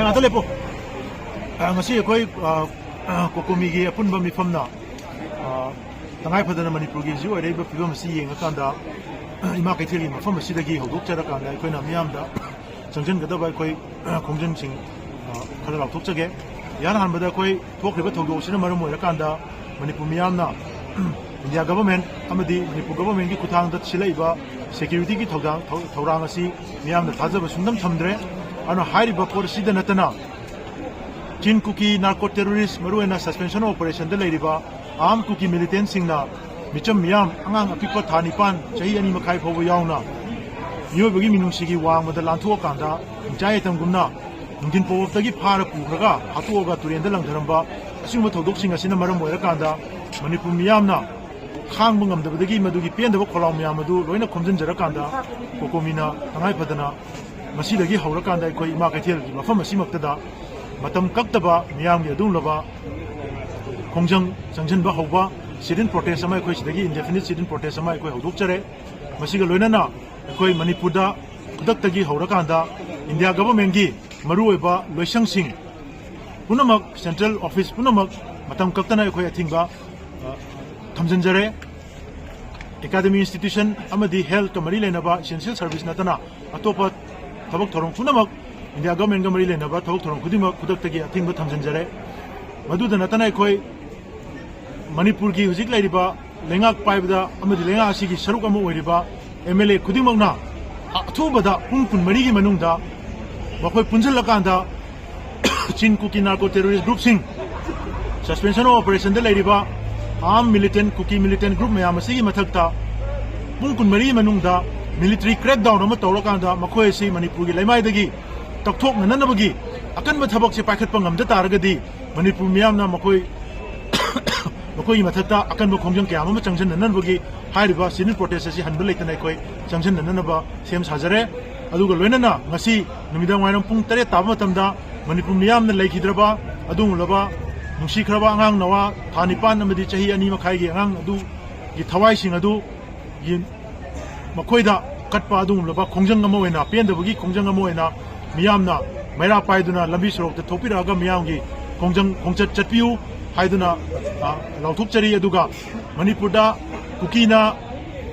ngata lepo ngasi koi kokomi gi apunba mifamna tangai phadana manipur gi ju areba pibam si yenga kanda ima kaitheli mafam sidagi hodok chara kanda koina miyamda changjan gada bai koi khongjang sing khara lak thokchage yana hanbada koi thokriba thogdo sina maram moira kanda manipur miyamna India government amadi manipur government gi kuthangda silaiba security gi thorang asi miyamda thajaba sundam thamdre ano hairiba policy da natana Chin Cookie narco terrorist maruena suspension operation da leiriba armed cookie militant singna micham miyam angang apikpa thanipan chahi ani makhai phobo yauna miyobagi minungsigi wangmada lantho kanda jai tamgumna nungin powtagi phara pukhraga hatuoga turenda langdharamba asingba thodok sing asina maram oira kanda manipur miyamna khang bungamdabadagi madugi pendaba kholaw miyam adu loina khomjinjara kanda kokomina tangai phadana masidagi haura kanda koi ima kaithel gi mafam asimaktada matam kaktaba miyam gi adung laba khongjang changjanba hauba sit-in protest amai koi sidagi indefinite sit-in protest amai koi hodok chare masiga loinana koi manipurda kudaktagi haura kanda India government gi maruoiba loisang sing punamak central office punamak matam kaktana koi athingba thamjanjare academy institution amadi health kamari lenaba essential service natana atopa tabak thorong punamak India government ga mari lenaba tabak thorong khudima kudaktagi athingba thamjanjare maduda natana koi manipur gi hujik lairiba lengak paibda amadi lenga asigi saruk amu oiriba MLA khudimangna athubada pungkun mari gi manungda bakoi punjalakanda Chin Cookie narco terrorist group sing suspension operation da lairiba armed militant cookie militant group mayam asigi mathakta pungkun mari manungda military crackdown ama tawrakanda makhoi si manipur gi laimai dagi takthok nanabagi akan ba thabak se paikhatpa ngamda taragadi manipur miyamna makoi mathakta akan ba khongjang kya ama changjan nanabagi hairiba sin protest asi hanbal leitana koi changjan nanaba sem sajare aduga loinana ngasi numidang wainam pung 3 taba matamda manipur miyamna leikidraba adung laba nungsi khraba angang nawa thanipan amadi chahi ani makhai gi angang adu gi thawai sing adu gi makoida katpa adung laba khongjang ama oina pendabagi khongjang ama oina miyamna maira paiduna lambi sorok ta thopiraga miyamgi khongchat chatpiu haiduna lauthuk chari aduga manipurda kukina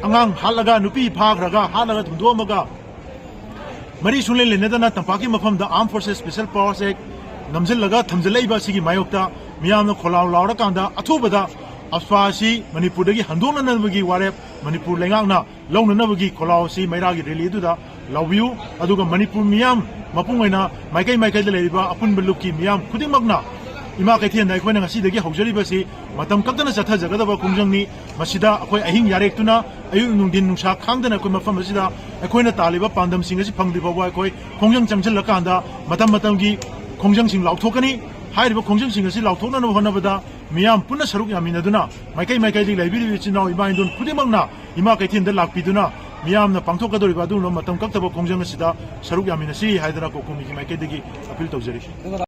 angang halaga nupi phagraga halaga thundomaga mari sunle lenadana tampaki mafamda armed forces special powers act namjillaga thamjalaiba sigi mayokta miyamna kholaw lawra kanda athubada afasi manipurdagi handonanabagi warep manipur lengangna lawnanabagi kholaw si mairagi rally duda lawbiu aduga manipur miyam mapungaina maikai leiba apunba lukki miyam khudimagna ima kaithian dai khoina ngasi dagi haujaribasi matam kaktana chathajagadaba khongjangni masida akhoi ahing yarektuna ayu nungdin nungsa khangdana akhoi mafam asida akhoina taliba pandam singasi phangdiba wa akhoi khongjang changchal lakanda matam gi khongjang sing lauthokani hairiba khongjang sing asi lauthokna no honabada miyam punna saruk yaminaduna maikai di laibiri chinau ima indon khudimangna ima kaithian da lakpiduna miyamna pangthokadoriba adu no matam kaktaba khongjang asida saruk yaminasi haidara kokomi gi maikai dagi appeal tawjari